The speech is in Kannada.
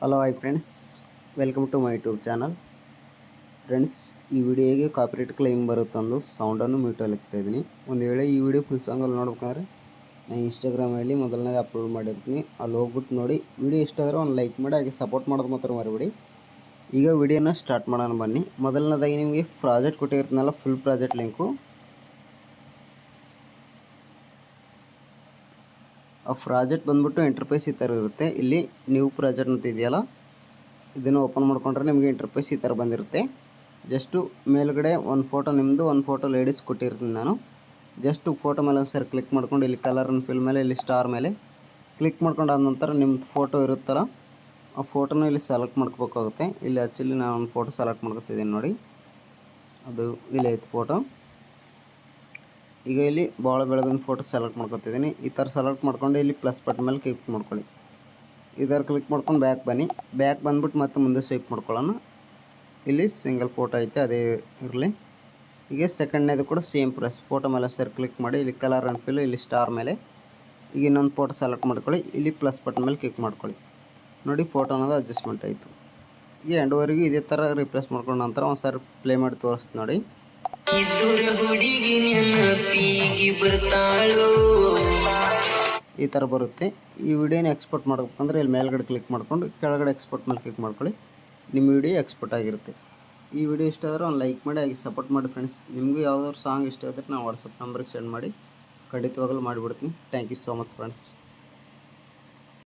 Hello hi friends, welcome to my YouTube channel. Friends, ಈ ವಿಡಿಯೋಗೆ ಕಾಪಿರೈಟ್ ಕ್ಲೈಮ್ ಬರುತ್ತಂದು ಸೌಂಡನ್ನು ಮ್ಯೂಟಲ್ಲಿ ಇದ್ದೀನಿ. ಒಂದು ವೇಳೆ ಈ ವಿಡಿಯೋ ಫುಲ್ ಸಾಂಗಲ್ಲಿ ನೋಡ್ಬೇಕಂದ್ರೆ ನಾನು ಇನ್ಸ್ಟಾಗ್ರಾಮಲ್ಲಿ ಮೊದಲನೇದು ಅಪ್ಲೋಡ್ ಮಾಡಿರ್ತೀನಿ, ಅಲ್ಲಿ ಹೋಗ್ಬಿಟ್ಟು ನೋಡಿ. ವಿಡಿಯೋ ಇಷ್ಟ ಆದರೆ ಒಂದು ಲೈಕ್ ಮಾಡಿ, ಹಾಗೆ ಸಪೋರ್ಟ್ ಮಾಡೋದು ಮಾತ್ರ ಮರಿಬೇಡಿ. ಈಗ ವಿಡಿಯೋನ ಸ್ಟಾರ್ಟ್ ಮಾಡೋಣ ಬನ್ನಿ. ಮೊದಲನೇದಾಗಿ ನಿಮಗೆ ಪ್ರಾಜೆಕ್ಟ್ ಕೊಟ್ಟಿರ್ತೀನಲ್ಲ, ಫುಲ್ ಪ್ರಾಜೆಕ್ಟ್ ಲಿಂಕು. ಆ ಪ್ರಾಜೆಕ್ಟ್ ಬಂದ್ಬಿಟ್ಟು ಇಂಟರ್ಫೇಸ್ ಈ ಥರ ಇರುತ್ತೆ. ಇಲ್ಲಿ ನ್ಯೂ ಪ್ರಾಜೆಕ್ಟ್ ಅಂತ ಇದೆಯಲ್ಲ, ಇದನ್ನು ಓಪನ್ ಮಾಡ್ಕೊಂಡ್ರೆ ನಿಮಗೆ ಇಂಟರ್ಫೇಸ್ ಈ ಥರ ಬಂದಿರುತ್ತೆ. ಜಸ್ಟು ಮೇಲ್ಗಡೆ ಒಂದು ಫೋಟೋ ನಿಮ್ಮದು, ಒಂದು ಫೋಟೋ ಲೇಡೀಸ್ ಕೊಟ್ಟಿರ್ತೀನಿ ನಾನು. ಜಸ್ಟು ಫೋಟೋ ಮೇಲೆ ಒಂದು ಸರಿ ಕ್ಲಿಕ್ ಮಾಡ್ಕೊಂಡು ಇಲ್ಲಿ ಕಲರ್ ಆ್ಯಂಡ್ ಫಿಲ್ ಮೇಲೆ ಇಲ್ಲಿ ಸ್ಟಾರ್ ಮೇಲೆ ಕ್ಲಿಕ್ ಮಾಡ್ಕೊಂಡು ಆದ ನಂತರ ನಿಮ್ಮದು ಫೋಟೋ ಇರುತ್ತಲ್ಲ, ಆ ಫೋಟೋನ ಇಲ್ಲಿ ಸೆಲೆಕ್ಟ್ ಮಾಡ್ಕೋಬೇಕಾಗುತ್ತೆ. ಇಲ್ಲಿ ಆ್ಯಕ್ಚುಲಿ ನಾನು ಒಂದು ಫೋಟೋ ಸೆಲೆಕ್ಟ್ ಮಾಡ್ಕೊತಿದ್ದೀನಿ ನೋಡಿ, ಅದು ಇಲ್ಲಿ ಐತೆ ಫೋಟೋ. ಈಗ ಇಲ್ಲಿ ಭಾಳ ಬೆಳಗಿನ ಫೋಟೋ ಸೆಲೆಕ್ಟ್ ಮಾಡ್ಕೊತಿದ್ದೀನಿ. ಈ ಥರ ಸೆಲೆಕ್ಟ್ ಮಾಡ್ಕೊಂಡು ಇಲ್ಲಿ ಪ್ಲಸ್ ಬಟನ್ ಮೇಲೆ ಕ್ಲಿಕ್ ಮಾಡ್ಕೊಳ್ಳಿ. ಇದರ ಕ್ಲಿಕ್ ಮಾಡ್ಕೊಂಡು ಬ್ಯಾಕ್ ಬನ್ನಿ. ಬ್ಯಾಕ್ ಬಂದ್ಬಿಟ್ಟು ಮತ್ತೆ ಮುಂದೆ ಸ್ವೈಪ್ ಮಾಡ್ಕೊಳ್ಳೋಣ. ಇಲ್ಲಿ ಸಿಂಗಲ್ ಫೋಟೋ ಐತೆ, ಅದೇ ಇರಲಿ. ಈಗ ಸೆಕೆಂಡ್ನೇದು ಕೂಡ ಸೇಮ್ ಪ್ರೆಸ್ ಫೋಟೋ ಮೇಲೆ ಸರಿ ಕ್ಲಿಕ್ ಮಾಡಿ ಇಲ್ಲಿ ಕಲರ್ ಆ್ಯಂಡ್ ಫಿಲ್ ಇಲ್ಲಿ ಸ್ಟಾರ್ ಮೇಲೆ ಈಗ ಇನ್ನೊಂದು ಫೋಟೋ ಸೆಲೆಕ್ಟ್ ಮಾಡ್ಕೊಳ್ಳಿ. ಇಲ್ಲಿ ಪ್ಲಸ್ ಬಟನ್ ಮೇಲೆ ಕ್ಲಿಕ್ ಮಾಡ್ಕೊಳ್ಳಿ. ನೋಡಿ, ಫೋಟೋ ಅನ್ನೋದು ಅಡ್ಜಸ್ಟ್ಮೆಂಟ್ ಆಯಿತು. ಈಗ ಎಂಡ್ವರೆಗೂ ಇದೇ ಥರ ರಿಪ್ಲೇಸ್ ಮಾಡ್ಕೊಂಡ ನಂತರ ಒಂದು ಸಾರಿ ಪ್ಲೇ ಮಾಡಿ ತೋರಿಸ್ತೀನಿ ನೋಡಿ. ಈ ಥರ ಬರುತ್ತೆ. ಈ ವಿಡಿಯೋನ ಎಕ್ಸ್ಪೋರ್ಟ್ ಮಾಡ್ಬೇಕಂದ್ರೆ ಇಲ್ಲಿ ಮೇಲ್ಗಡೆ ಕ್ಲಿಕ್ ಮಾಡ್ಕೊಂಡು ಕೆಳಗಡೆ ಎಕ್ಸ್ಪೋರ್ಟ್ ಮೇಲೆ ಕ್ಲಿಕ್ ಮಾಡ್ಕೊಳ್ಳಿ. ನಿಮ್ಮ ವಿಡಿಯೋ ಎಕ್ಸ್ಪೋರ್ಟ್ ಆಗಿರುತ್ತೆ. ಈ ವಿಡಿಯೋ ಇಷ್ಟ ಆದರೆ ಒಂದು ಲೈಕ್ ಮಾಡಿ, ಹಾಗೆ ಸಪೋರ್ಟ್ ಮಾಡಿ ಫ್ರೆಂಡ್ಸ್. ನಿಮಗೂ ಯಾವುದಾದ್ರು ಸಾಂಗ್ ಇಷ್ಟ ಇದ್ದರೆ ನಾನು ವಾಟ್ಸಪ್ ನಂಬರ್ಗೆ ಸೆಂಡ್ ಮಾಡಿ, ಖಂಡಿತವಾಗಲೂ ಮಾಡಿಬಿಡ್ತೀನಿ. Thank you so much friends.